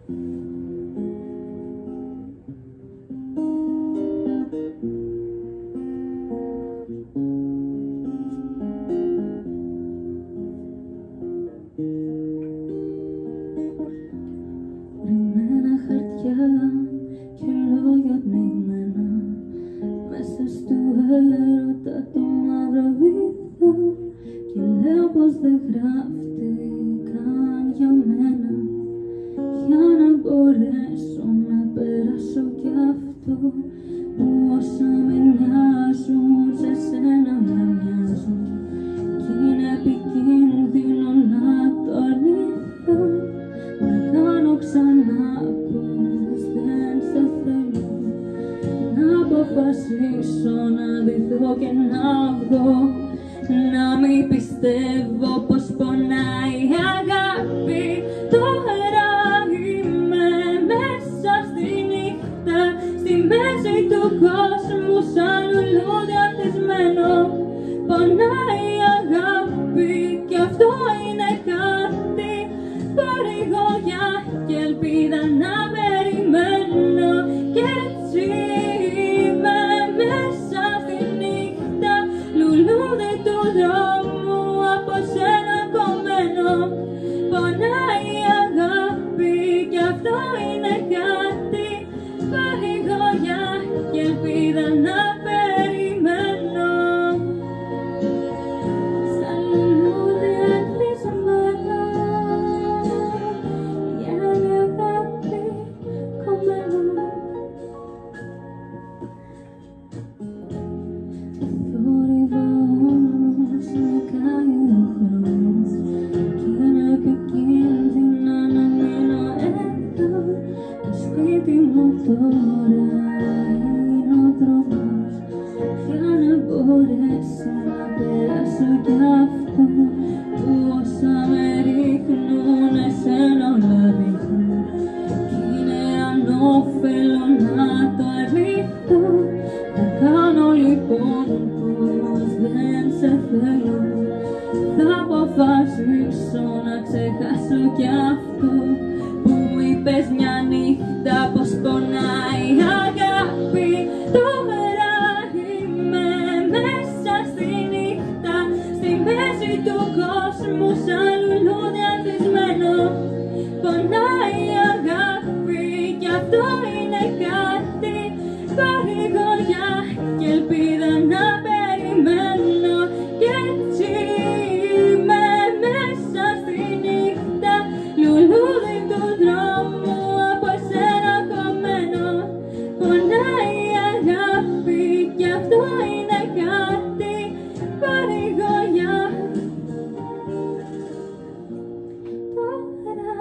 Ρημμένα χαρτιά και λόγια πνιγμένα μέσα στου έρωτα το μαύρο βυθό, και λέω πως δεν γράφτηκαν για μένα, για να μπορέσω να περάσω κι αυτό που όσα με νοιάζουν σε σένα με μοιάζουν, κι είναι επικίνδυνο να το αρνηθώ, να κάνω ξανά πως δεν σε θέλω, να αποφασίσω να ντυθώ και να βγω, να μην πιστεύω πως πονάει η αγάπη. Τώρα είμαι μέσα στη νύχτα, στη μέση του κόσμου σαν λουλούδι ανθισμένο. Πονάει η αγάπη κι αυτό είναι κάτι, παρηγοριά και ελπίδα να περιμένω, κι έτσι είμαι μέσα στη νύχτα, λουλούδι του δρόμου από σένα κομμένο. Πονάει η αγάπη κι αυτό είναι κάτι, παρηγοριά και ελπίδα να περιμένω. Σαν λουλούδι ανθισμένο, για άλλη αγάπη κομμένο. Θόρυβα όμως νικάει ο χρόνος, κι είναι επικίνδυνα να μείνω εδώ. Το σπίτι μου τώρα είναι ο δρόμος, για να μπορέσω να περάσω κι αυτό που όσα με ρίχνουν εσένα όλα δείχνουν, κι είναι ανώφελο να το αρνηθώ. Θα κάνω λοιπόν πως δεν σε θέλω, θα αποφασίσω να ξεχάσω κι αυτό που είπες μια νύχτα πως πονάει η αγάπη. Τώρα είμαι μέσα στη νύχτα, στη μέση του κόσμου σαν λουλούδι ανθισμένο. Πονάει η αγάπη κι αυτό είναι κάτι, παρηγοριά και ελπίδα να περιμένω, κι έτσι είμαι μέσα στη νύχτα, λουλούδι του δρόμου από εσένα κομμένο. Πονάει η αγάπη κι αυτό είναι κάτι, παρηγοριά. Τώρα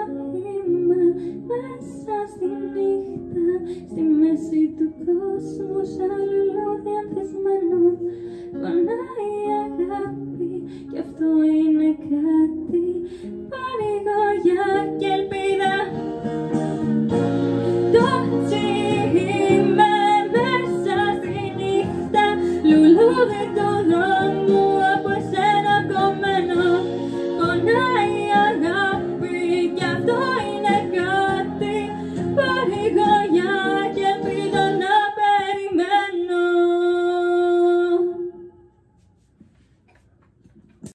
είμαι μέσα στη νύχτα, στη μέση του κόσμου σαν λουλούδι ανθισμένο. Πονάει η αγάπη κι αυτό είναι κάτι,